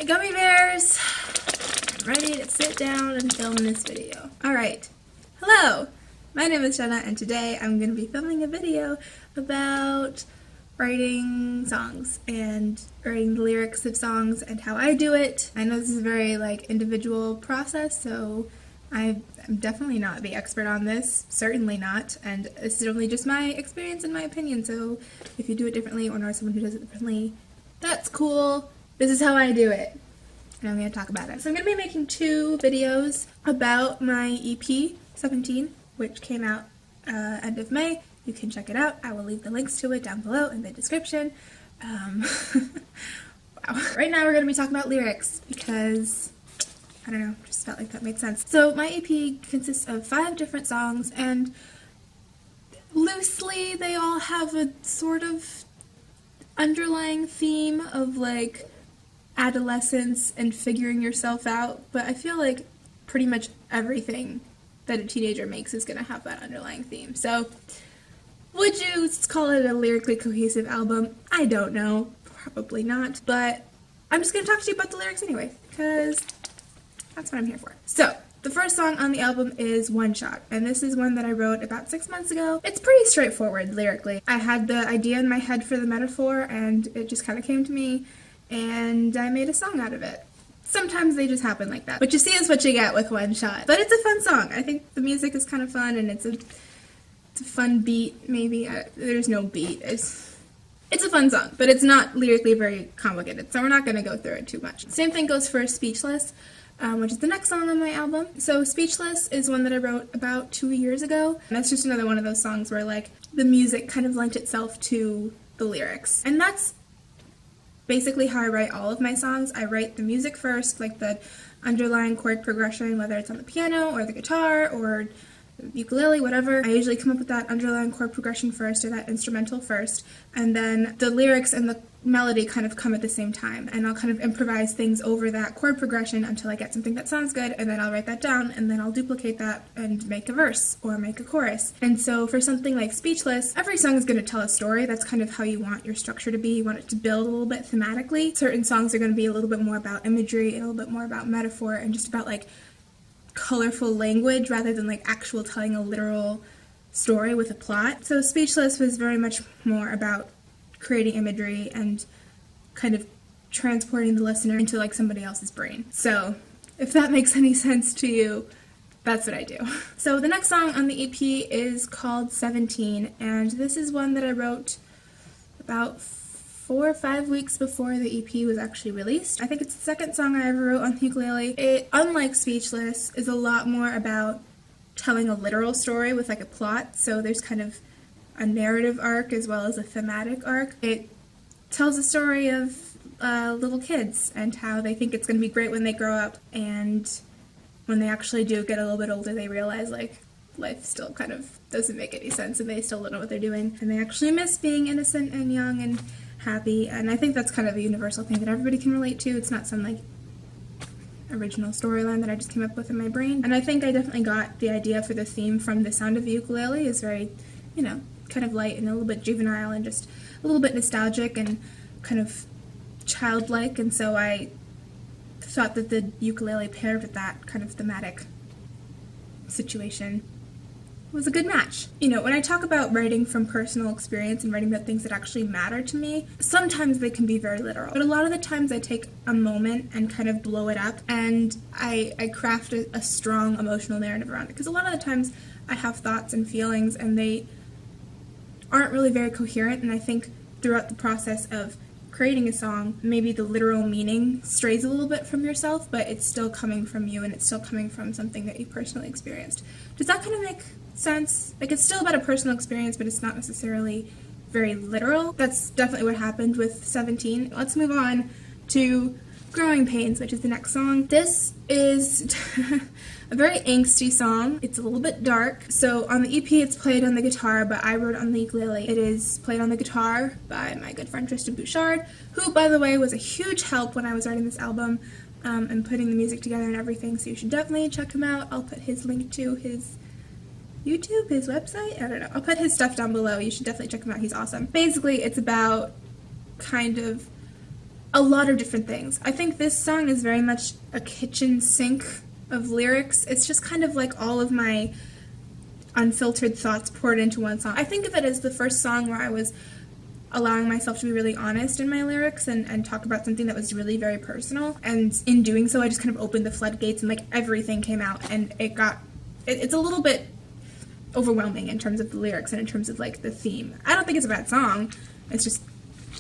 my gummy bears. I'm ready to sit down and film this video. Alright, hello! My name is Jenna and today I'm going to be filming a video about writing songs and writing the lyrics of songs and how I do it. I know this is a very individual process, so I'm definitely not the expert on this, certainly not, and this is only just my experience and my opinion, so if you do it differently or know someone who does it differently, that's cool. This is how I do it, and I'm going to talk about it. So I'm going to be making two videos about my EP, 17, which came out end of May. You can check it out. I will leave the links to it down below in the description. Wow. Right now we're going to be talking about lyrics because, I don't know, just felt like that made sense. So my EP consists of 5 different songs, and loosely they all have a sort of underlying theme of adolescence and figuring yourself out, but I feel like pretty much everything that a teenager makes is going to have that underlying theme. So would you call it a lyrically cohesive album? I don't know. Probably not. But I'm just going to talk to you about the lyrics anyway, because that's what I'm here for. So, the first song on the album is One Shot, and this is one that I wrote about 6 months ago. It's pretty straightforward lyrically. I had the idea in my head for the metaphor, and it just kind of came to me, and I made a song out of it. Sometimes they just happen like that. What you see is what you get with One Shot. But it's a fun song. I think the music is kind of fun, and it's a fun beat, maybe. There's no beat. It's a fun song, but it's not lyrically very complicated, so we're not going to go through it too much. Same thing goes for Speechless, which is the next song on my album. So Speechless is one that I wrote about 2 years ago, and that's just another one of those songs where the music kind of lent itself to the lyrics. And that's basically how I write all of my songs. I write the music first, the underlying chord progression, whether it's on the piano or the guitar or ukulele, whatever. I usually come up with that underlying chord progression first, or that instrumental first, and then the lyrics and the melody kind of come at the same time, and I'll kind of improvise things over that chord progression until I get something that sounds good, and then I'll write that down, and then I'll duplicate that and make a verse or make a chorus. And so for something like Speechless, every song is going to tell a story. That's kind of how you want your structure to be. You want it to build a little bit thematically. Certain songs are going to be a little bit more about imagery, a little bit more about metaphor, and just about colorful language rather than actual telling a literal story with a plot. So Speechless was very much more about creating imagery and kind of transporting the listener into somebody else's brain. So if that makes any sense to you, that's what I do. So the next song on the EP is called 17, and this is one that I wrote about 4 or 5 weeks before the EP was actually released. I think it's the second song I ever wrote on the ukulele. It, unlike Speechless, is a lot more about telling a literal story with a plot, so there's kind of a narrative arc as well as a thematic arc. It tells a story of little kids and how they think it's going to be great when they grow up, and when they actually do get a little bit older, they realize life still kind of doesn't make any sense and they still don't know what they're doing, and they actually miss being innocent and young and happy. And I think that's kind of a universal thing that everybody can relate to. It's not some original storyline that I just came up with in my brain. And I think I definitely got the idea for the theme from the sound of the ukulele. Is very, kind of light and a little bit juvenile and just a little bit nostalgic and kind of childlike, and so I thought that the ukulele paired with that kind of thematic situation was a good match. When I talk about writing from personal experience and writing about things that actually matter to me, sometimes they can be very literal. But a lot of the times I take a moment and kind of blow it up, and I craft a strong emotional narrative around it. Because a lot of the times I have thoughts and feelings, and they aren't really very coherent, and I think throughout the process of creating a song, maybe the literal meaning strays a little bit from yourself, but it's still coming from you, and it's still coming from something that you personally experienced. Does that kind of make sense? It's still about a personal experience, but it's not necessarily very literal. That's definitely what happened with 17. Let's move on to Growing Pains, which is the next song. This is a very angsty song. It's a little bit dark. So on the EP it's played on the guitar, but I wrote on the ukulele. It is played on the guitar by my good friend Tristan, who, by the way, was a huge help when I was writing this album and putting the music together and everything, so you should definitely check him out. I'll put his link to his YouTube, his website, I don't know. I'll put his stuff down below. You should definitely check him out. He's awesome. Basically, it's about kind of a lot of different things. I think this song is very much a kitchen sink of lyrics. It's just kind of like all of my unfiltered thoughts poured into one song. I think of it as the first song where I was allowing myself to be really honest in my lyrics and talk about something that was really very personal. And in doing so, I just kind of opened the floodgates and like everything came out, and it's a little bit overwhelming in terms of the lyrics and in terms of like the theme. I don't think it's a bad song. It's just,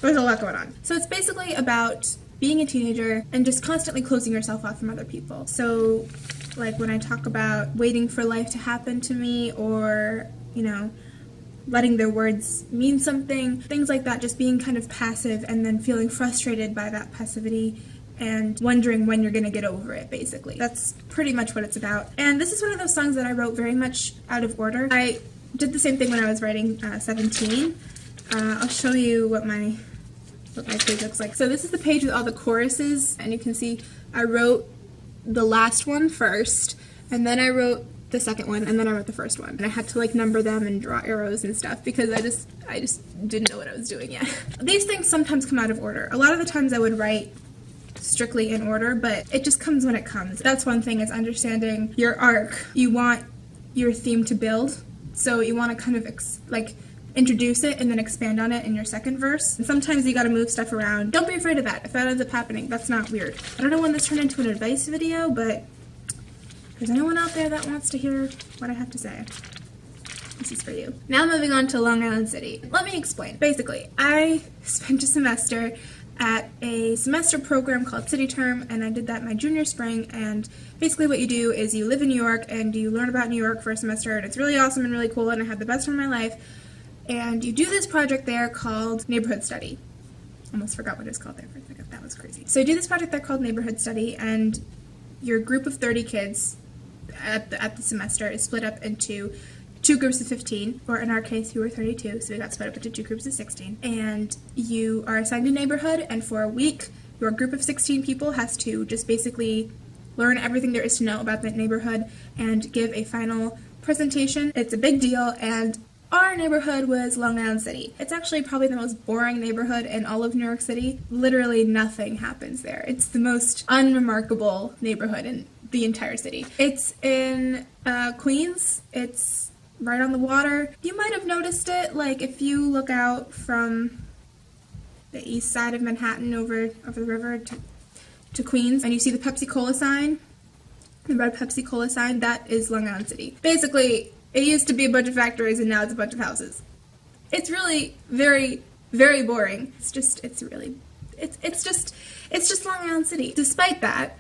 there's a lot going on. So it's basically about being a teenager and just constantly closing yourself off from other people. So like when I talk about waiting for life to happen to me, or, you know, letting their words mean something, things like that, just being kind of passive and then feeling frustrated by that passivity and wondering when you're going to get over it, basically. That's pretty much what it's about. And this is one of those songs that I wrote very much out of order. I did the same thing when I was writing 17. I'll show you what my page looks like. So this is the page with all the choruses, and you can see I wrote the last one first, and then I wrote the second one, and then I wrote the first one. And I had to like number them and draw arrows and stuff because I just didn't know what I was doing yet. These things sometimes come out of order. A lot of the times I would write strictly in order, but it just comes when it comes. That's one thing, is understanding your arc. You want your theme to build, so you want to kind of introduce it and then expand on it in your second verse. And sometimes you gotta move stuff around. Don't be afraid of that. If that ends up happening, that's not weird. I don't know when this turned into an advice video, but if there's anyone out there that wants to hear what I have to say, this is for you. Now moving on to Long Island City. Let me explain. Basically, I spent a semester at a semester program called City Term, and I did that my junior spring, and basically what you do is you live in New York and you learn about New York for a semester, and it's really awesome and really cool, and I had the best time of my life. And you do this project there called Neighborhood Study. Almost forgot what it's called there for a second. That was crazy. So you do this project there called Neighborhood Study, and your group of 30 kids at the semester is split up into two groups of 15, or in our case, we were 32, so we got split up into two groups of 16. And you are assigned a neighborhood, and for a week, your group of 16 people has to just basically learn everything there is to know about that neighborhood and give a final presentation. It's a big deal, and our neighborhood was Long Island City. It's actually probably the most boring neighborhood in all of New York City. Literally nothing happens there. It's the most unremarkable neighborhood in the entire city. It's in Queens. It's right on the water. You might have noticed it, like if you look out from the east side of Manhattan over the river to Queens, and you see the Pepsi Cola sign, the red Pepsi Cola sign, that is Long Island City. Basically, it used to be a bunch of factories and now it's a bunch of houses. It's really very, very boring. It's just Long Island City. Despite that,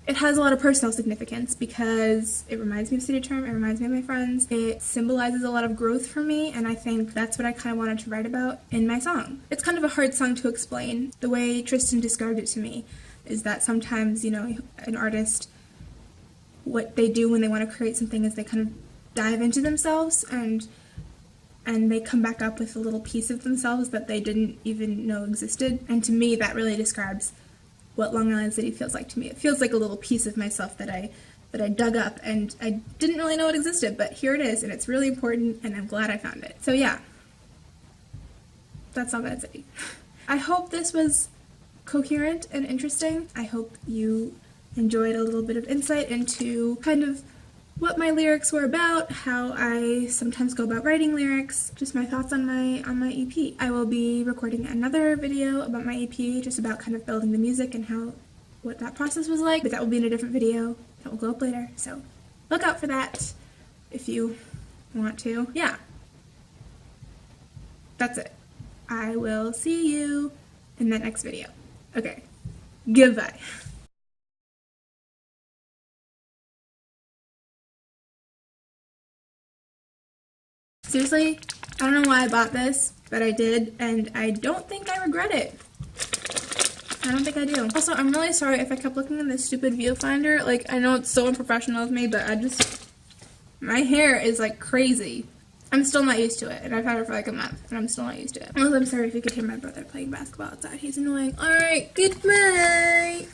it has a lot of personal significance because it reminds me of City Term, it reminds me of my friends, it symbolizes a lot of growth for me, and I think that's what I kind of wanted to write about in my song. It's kind of a hard song to explain. The way Tristan described it to me is that sometimes, you know, an artist, what they do when they want to create something is they kind of dive into themselves and they come back up with a little piece of themselves that they didn't even know existed. And to me, that really describes what Long Island City feels like to me. It feels like a little piece of myself that I dug up and I didn't really know it existed, but here it is, and it's really important, and I'm glad I found it. So yeah, that's Long Island City. I hope this was coherent and interesting. I hope you enjoyed a little bit of insight into kind of what my lyrics were about, how I sometimes go about writing lyrics, just my thoughts on my EP. I will be recording another video about my EP, just about kind of building the music and what that process was like, but that will be in a different video that will go up later, so look out for that if you want to. Yeah, that's it. I will see you in the next video. Okay, goodbye. Seriously, I don't know why I bought this, but I did, and I don't think I regret it. I don't think I do. Also, I'm really sorry if I kept looking in this stupid viewfinder. Like, I know it's so unprofessional of me, but my hair is like crazy. I'm still not used to it, and I've had it for like a month, and I'm still not used to it. Also, I'm sorry if you could hear my brother playing basketball outside. He's annoying. Alright, goodbye!